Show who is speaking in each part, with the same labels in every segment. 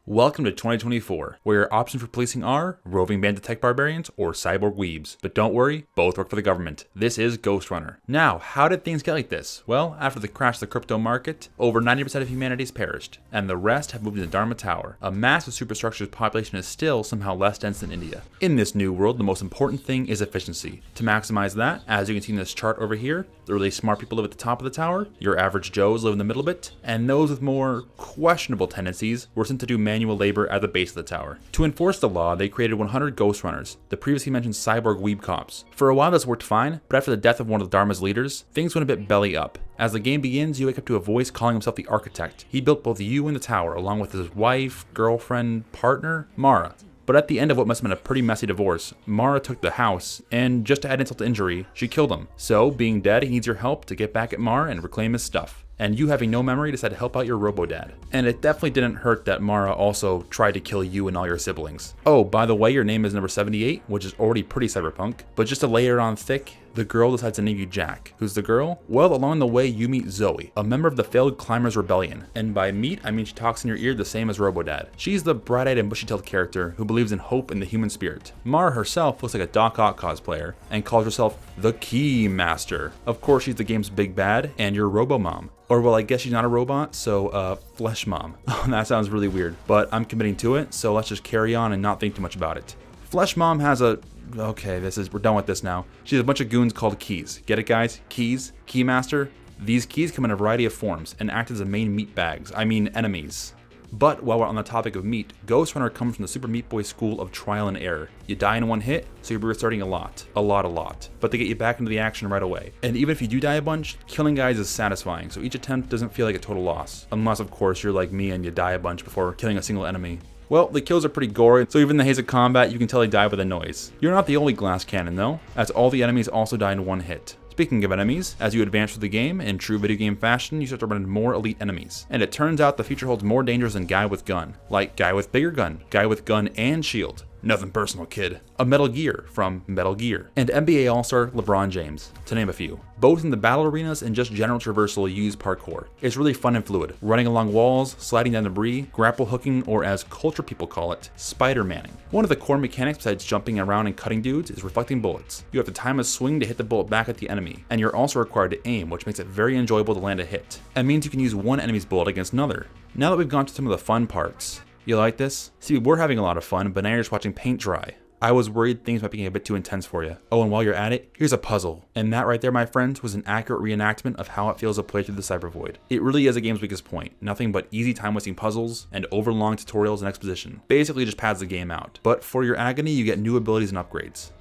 Speaker 1: Welcome to 2024, where your options for policing are roving bandit tech barbarians or cyborg weebs. But don't worry, both work for the government. This is Ghostrunner. Now, how did things get like this? Well, after the crash of the crypto market, over 90% of humanity has perished, and the rest have moved into Dharma Tower, a massive superstructure's population is still somehow less dense than India. In this new world, the most important thing is efficiency. To maximize that, as you can see in this chart over here, the really smart people live at the top of the tower, your average Joes live in the middle bit, and those with more questionable tendencies were sent to do manual labor at the base of the tower. To enforce the law, they created 100 Ghostrunners, the previously mentioned cyborg weeb cops. For a while this worked fine, but after the death of one of the Dharma's leaders, things went a bit belly up. As the game begins, you wake up to a voice calling himself the Architect. He built both you and the tower, along with his wife, girlfriend, partner, Mara. But at the end of what must have been a pretty messy divorce, Mara took the house, and just to add insult to injury, she killed him. So, being dead, he needs your help to get back at Mara and reclaim his stuff. And you having no memory decided to help out your robo-dad. And it definitely didn't hurt that Mara also tried to kill you and all your siblings. Oh, by the way, your name is number 78, which is already pretty cyberpunk. But just to layer it on thick, the girl decides to name you Jack. Who's the girl? Well, along the way, you meet Zoe, a member of the failed Climbers Rebellion. And by meet, I mean she talks in your ear the same as Robo-Dad. She's the bright-eyed and bushy-tailed character who believes in hope in the human spirit. Mara herself looks like a Doc Ock cosplayer and calls herself the Key Master. Of course, she's the game's big bad and your Robo-Mom. Or, well, I guess she's not a robot, so, Flesh Mom. That sounds really weird, but I'm committing to it, so let's just carry on and not think too much about it. Flesh Mom has a... Okay, we're done with this now. She has a bunch of goons called Keys. Get it, guys? Keys? Keymaster? These keys come in a variety of forms and act as the main meat bags. I mean, enemies. But while we're on the topic of meat, Ghostrunner comes from the Super Meat Boy school of trial and error. You die in one hit, so you'll be restarting a lot. But they get you back into the action right away. And even if you do die a bunch, killing guys is satisfying, so each attempt doesn't feel like a total loss. Unless, of course, you're like me and you die a bunch before killing a single enemy. Well, the kills are pretty gory, so even in the haze of combat, you can tell they die with a noise. You're not the only glass cannon though, as all the enemies also die in one hit. Speaking of enemies, as you advance through the game, in true video game fashion, you start to run into more elite enemies. And it turns out the future holds more dangers than guy with gun. Like guy with bigger gun, guy with gun and shield. Nothing personal, kid. A Metal Gear from Metal Gear. And NBA All-Star LeBron James, to name a few. Both in the battle arenas and just general traversal use parkour. It's really fun and fluid. Running along walls, sliding down debris, grapple hooking, or as culture people call it, Spider-Manning. One of the core mechanics besides jumping around and cutting dudes is reflecting bullets. You have to time a swing to hit the bullet back at the enemy, and you're also required to aim, which makes it very enjoyable to land a hit. It means you can use one enemy's bullet against another. Now that we've gone to some of the fun parts, you like this? See, we're having a lot of fun, but now you're just watching paint dry. I was worried things might be getting a bit too intense for you. Oh, and while you're at it, here's a puzzle. And that right there, my friends, was an accurate reenactment of how it feels to play through the Cyber Void. It really is a game's weakest point. Nothing but easy time-wasting puzzles and overlong tutorials and exposition. Basically just pads the game out. But for your agony, you get new abilities and upgrades.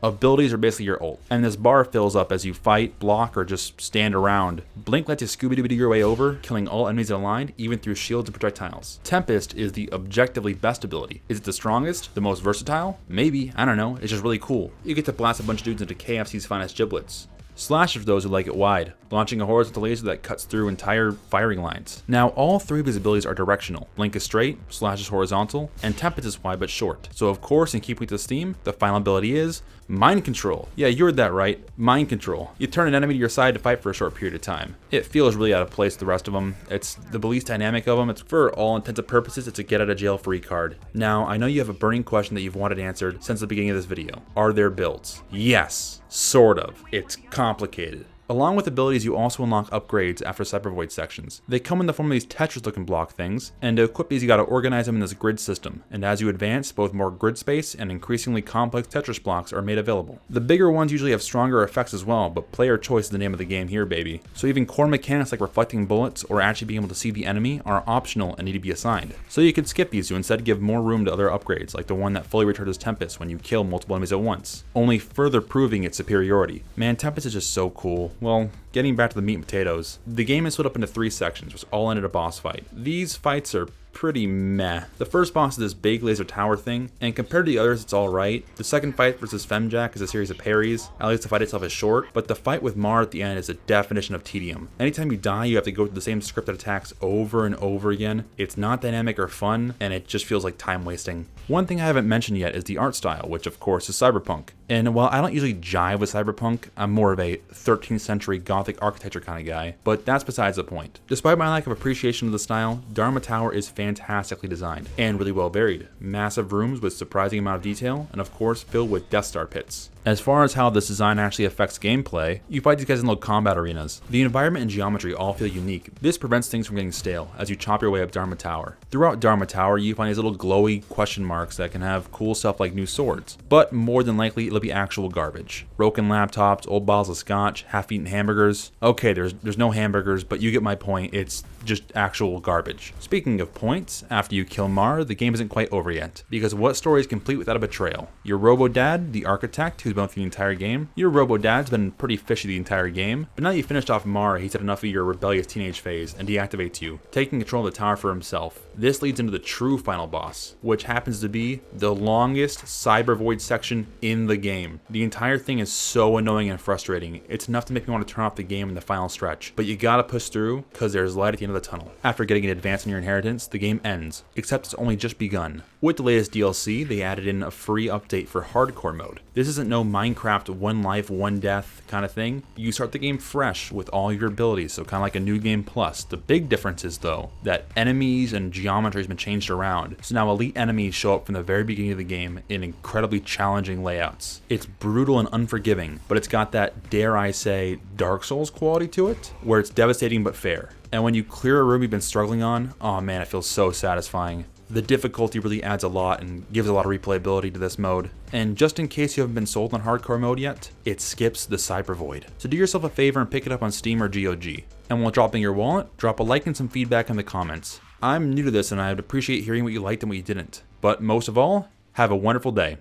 Speaker 1: Abilities are basically your ult, and this bar fills up as you fight, block, or just stand around. Blink lets you Scooby-Doo your way over, killing all enemies aligned, even through shields and projectiles. Tempest is the objectively best ability. Is it the strongest? The most versatile? Maybe, I don't know, it's just really cool. You get to blast a bunch of dudes into KFC's finest giblets. Slash for those who like it wide, launching a horizontal laser that cuts through entire firing lines. Now, all three of his abilities are directional. Blink is straight, Slash is horizontal, and Tempest is wide but short. So of course, in keeping with this theme, the final ability is Mind Control. Yeah, you heard that right, Mind Control. You turn an enemy to your side to fight for a short period of time. It feels really out of place with the rest of them. It's the least dynamic of them. It's for all intents and purposes, it's a get out of jail free card. Now, I know you have a burning question that you've wanted answered since the beginning of this video. Are there builds? Yes. Sort of. It's complicated. Along with abilities, you also unlock upgrades after Cyber Void sections. They come in the form of these Tetris-looking block things, and to equip these you gotta organize them in this grid system, and as you advance, both more grid space and increasingly complex Tetris blocks are made available. The bigger ones usually have stronger effects as well, but player choice is the name of the game here, baby. So even core mechanics like reflecting bullets or actually being able to see the enemy are optional and need to be assigned. So you could skip these to instead give more room to other upgrades, like the one that fully recharges Tempest when you kill multiple enemies at once, only further proving its superiority. Man, Tempest is just so cool. Well, getting back to the meat and potatoes, the game is split up into 3 sections, which all end at a boss fight. These fights are pretty meh. The first boss is this big laser tower thing, and compared to the others it's alright. The second fight versus Femjack is a series of parries, at least the fight itself is short, but the fight with Mar at the end is a definition of tedium. Anytime you die you have to go through the same scripted attacks over and over again. It's not dynamic or fun, and it just feels like time wasting. One thing I haven't mentioned yet is the art style, which of course is cyberpunk. And while I don't usually jive with Cyberpunk, I'm more of a 13th century Gothic architecture kind of guy, but that's besides the point. Despite my lack of appreciation of the style, Dharma Tower is fantastically designed and really well varied. Massive rooms with surprising amount of detail, and of course filled with Death Star pits. As far as how this design actually affects gameplay, you fight these guys in little combat arenas. The environment and geometry all feel unique. This prevents things from getting stale as you chop your way up Dharma Tower. Throughout Dharma Tower, you find these little glowy question marks that can have cool stuff like new swords, but more than likely it'll be actual garbage. Broken laptops, old bottles of scotch, half-eaten hamburgers. Okay, there's no hamburgers, but you get my point. It's just actual garbage. Speaking of points, after you kill Mar, the game isn't quite over yet, because what story is complete without a betrayal? Your Robo-Dad, the architect, who's been with you the entire game. Your Robo-Dad's been pretty fishy the entire game, but now that you finished off Mar, he's had enough of your rebellious teenage phase and deactivates you, taking control of the tower for himself. This leads into the true final boss, which happens to be the longest Cyber Void section in the game. The entire thing is so annoying and frustrating, it's enough to make me want to turn off the game in the final stretch, but you gotta push through, cause there's light at the end of the tunnel. After getting an advance in your inheritance, the game ends, except it's only just begun. With the latest DLC, they added in a free update for hardcore mode. This isn't no Minecraft one life, one death kind of thing. You start the game fresh with all your abilities, so kind of like a new game plus. The big difference is though, that enemies and geometry has been changed around. So now elite enemies show up from the very beginning of the game in incredibly challenging layouts. It's brutal and unforgiving, but it's got that, dare I say, Dark Souls quality to it, where it's devastating but fair. And when you clear a room you've been struggling on, oh man, it feels so satisfying. The difficulty really adds a lot and gives a lot of replayability to this mode. And just in case you haven't been sold on hardcore mode yet, it skips the Cyber Void. So do yourself a favor and pick it up on Steam or GOG. And while dropping your wallet, drop a like and some feedback in the comments. I'm new to this and I'd appreciate hearing what you liked and what you didn't. But most of all, have a wonderful day.